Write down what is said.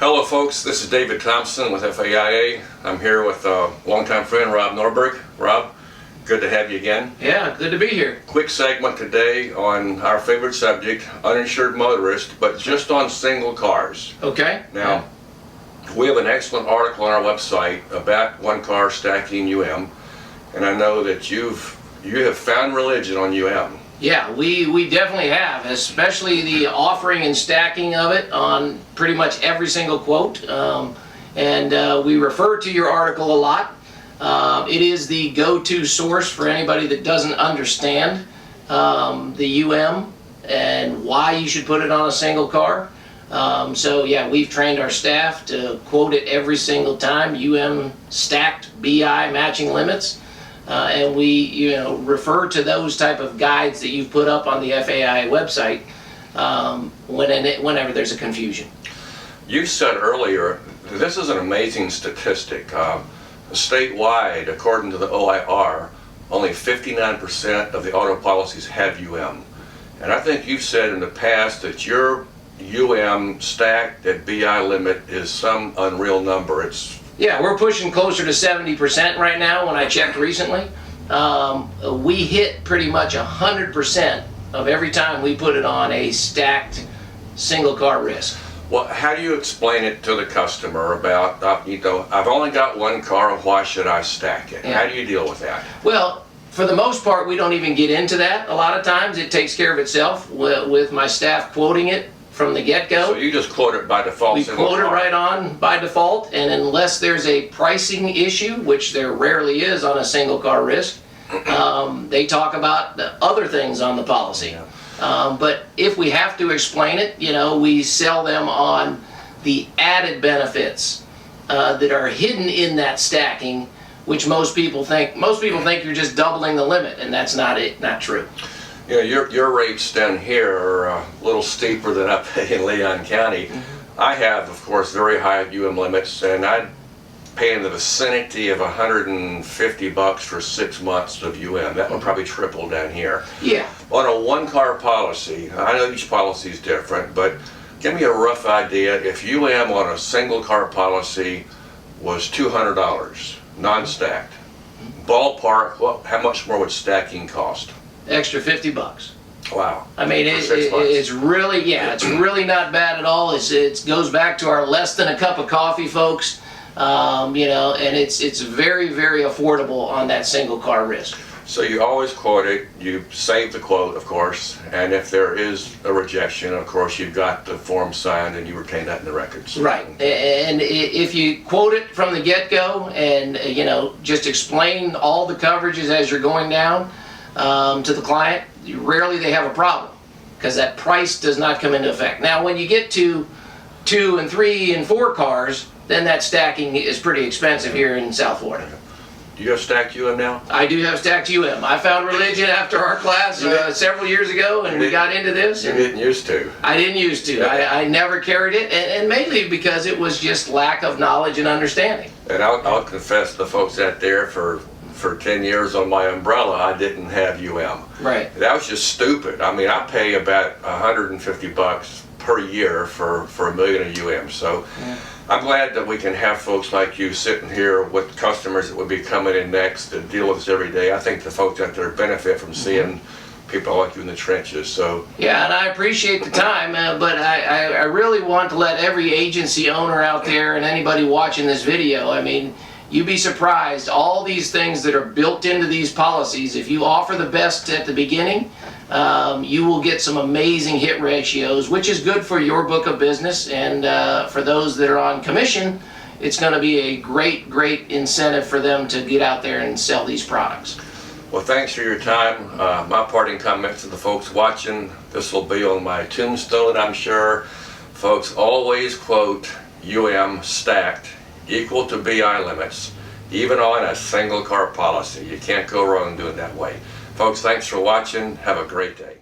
Hello folks, this is David Thompson with FAIA. I'm here with a longtime friend, Rob Norberg. Rob, good to have you again. Yeah, good to be here. Quick segment today on our favorite subject, uninsured motorist, but just on single cars. Okay. Now, we have an excellent article on our website about one-car stacking UM, and I know that you have found religion on UM. Yeah, we definitely have, especially the offering and stacking of it on pretty much every single quote. We refer to your article a lot. It is the go-to source for anybody that doesn't understand the UM and why you should put it on a single car. So yeah, we've trained our staff to quote it every single time, UM stacked BI matching limits. And we refer to those type of guides that you've put up on the FAIA website whenever there's a confusion. You said earlier, this is an amazing statistic. Statewide, according to the OIR, only 59% of the auto policies have UM. And I think you've said in the past that your UM stacked at BI limit is some unreal number. Yeah, we're pushing closer to 70% right now when I checked recently. We hit pretty much 100% of every time we put it on a stacked single car risk. Well, how do you explain it to the customer about, I've only got one car, why should I stack it? Yeah. How do you deal with that? Well, for the most part, we don't even get into that. A lot of times it takes care of itself with my staff quoting it from the get-go. So you just quote it by default? We quote it right on by default, and unless there's a pricing issue, which there rarely is on a single car risk, they talk about the other things on the policy. But if we have to explain it, we sell them on the added benefits that are hidden in that stacking, which most people think you're just doubling the limit, and that's not true. Your rates down here are a little steeper than I pay in Leon County. I have, of course, very high UM limits, and I pay in the vicinity of $150 for 6 months of UM. That would probably triple down here. Yeah. On a one-car policy, I know each policy is different, but give me a rough idea. If UM on a single-car policy was $200, non-stacked, ballpark, how much more would stacking cost? Extra $50. Wow. I mean, it's really not bad at all. It goes back to our less than a cup of coffee, folks. And it's very, very affordable on that single car risk. So you always quote it, you save the quote, of course, and if there is a rejection, of course, you've got the form signed and you retain that in the records. Right. And if you quote it from the get-go and, just explain all the coverages as you're going down to the client, rarely they have a problem because that price does not come into effect. Now, when you get to 2 and 3 and 4 cars, then that stacking is pretty expensive here in South Florida. Do you have stacked UM now? I do have stacked UM. I found religion after our class several years ago, and we got into this. You didn't used to. I didn't used to. I never carried it, and mainly because it was just lack of knowledge and understanding. And I'll confess to the folks out there, for 10 years on my umbrella, I didn't have UM. Right. That was just stupid. I mean, I pay about $150 per year for $1 million of UM. So yeah. I'm glad that we can have folks like you sitting here with customers that would be coming in next and deal with us every day. I think the folks out there benefit from seeing people like you in the trenches. So yeah, and I appreciate the time, but I really want to let every agency owner out there and anybody watching this video, I mean, you'd be surprised, all these things that are built into these policies, if you offer the best at the beginning, you will get some amazing hit ratios, which is good for your book of business, and for those that are on commission, it's going to be a great, great incentive for them to get out there and sell these products. Well, thanks for your time. My parting comments to the folks watching, this will be on my tombstone, I'm sure. Folks, always quote UM stacked equal to BI limits, even on a single car policy. You can't go wrong doing it that way. Folks, thanks for watching. Have a great day.